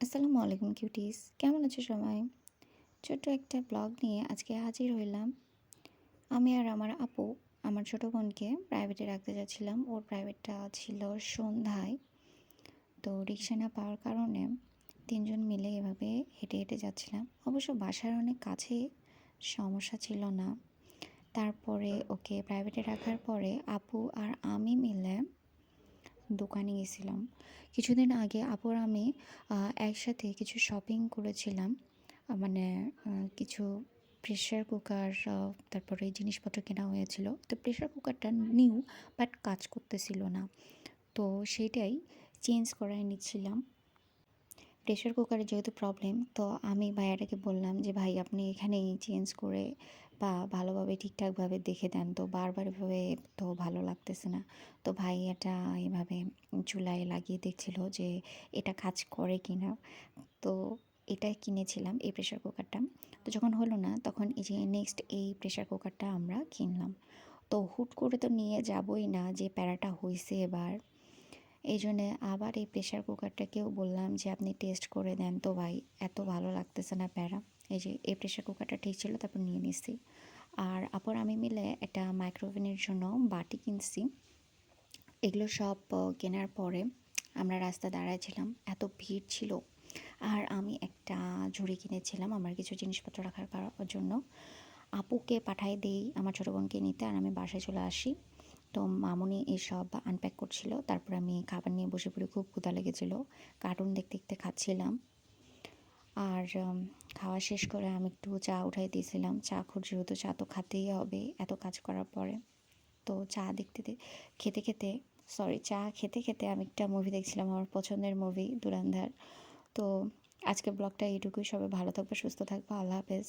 আসসালামু আলাইকুম কিউটিস, কেমন আছো সবাই? ছোট্ট একটা ব্লগ নিয়ে আজকে হাজির হইলাম। আমি আর আমার আপু আমার ছোট বোনকে প্রাইভেটে রাখতে যাচ্ছিলাম। ওর প্রাইভেটটা ছিল সন্ধ্যায়। তো রিক্সা না পাওয়ার কারণে তিনজন মিলে এভাবে হেঁটে হেঁটে যাচ্ছিলাম। অবশ্য বাসার অনেক কাছে, সমস্যা ছিল না। তারপরে ওকে প্রাইভেটে রাখার পরে আপু আর আমি মিলে দোকানে গেছিলাম। কিছুদিন আগে আপু আর আমি একসাথে কিছু শপিং করেছিলাম। মানে কিছু প্রেশার কুকার, তারপরে জিনিসপত্র কেনা হয়েছিল। তো প্রেশার কুকারটা নিউ, বাট কাজ করতেছিল না। তো সেইটাই চেঞ্জ করায় নিচ্ছিলাম। প্রেশার কুকারে যেহেতু প্রবলেম, তো আমি ভাইয়াটাকে বললাম যে ভাই আপনি এখানেই চেঞ্জ করে বা ভালোভাবে ঠিকঠাকভাবে দেখে দেন, তো বারবার এভাবে তো ভালো লাগতেছে না। তো ভাইয়াটা এভাবে চুলায় লাগিয়ে দেখছিল যে এটা কাজ করে কি না। তো এটা কিনেছিলাম এই প্রেশার কুকারটা। তো যখন হলো না তখন এই যে নেক্সট এই প্রেশার কুকারটা আমরা কিনলাম। তো হুট করে তো নিয়ে যাবই না, যে প্যারাটা হইছে এবার। এই জন্যে আবার এই প্রেশার কুকারটাকেও বললাম যে আপনি টেস্ট করে দেন তো ভাই, এত ভালো লাগতেছে না প্যারা। এই যে এই প্রেশার কুকারটা ঠিক ছিল, তারপর নিয়ে নিছি। আর আপর আমি মিলে একটা মাইক্রোওভেনের জন্য বাটি কিনছি। এগুলো সব কেনার পরে আমরা রাস্তায় দাঁড়াইছিলাম, এত ভিড় ছিল। আর আমি একটা ঝুড়ি কিনেছিলাম আমার কিছু জিনিসপত্র রাখার জন্য। আপুকে পাঠাই দেই আমার ছোটো বোনকে নিতে, আর আমি বাসায় চলে আসি। তো মামুনি এসব আনপ্যাক করছিল, তারপর আমি খাবার নিয়ে বসে পড়ে, খুব ক্ষুধা লেগেছিল। কার্টুন দেখতে দেখতে খাচ্ছিলাম। আর খাওয়া শেষ করে আমি একটু চা উঠাই দিয়েছিলাম। চা যেহেতু চা তো খাতেই হবে এত কাজ করার পরে। তো চা খেতে খেতে চা খেতে খেতে আমি একটা মুভি দেখছিলাম, আমার পছন্দের মুভি ধুরন্ধর। তো আজকের ব্লগটা এইটুকুই। সবাই ভালো থাকবে, সুস্থ থাকবে। আল্লাহ হাফেজ।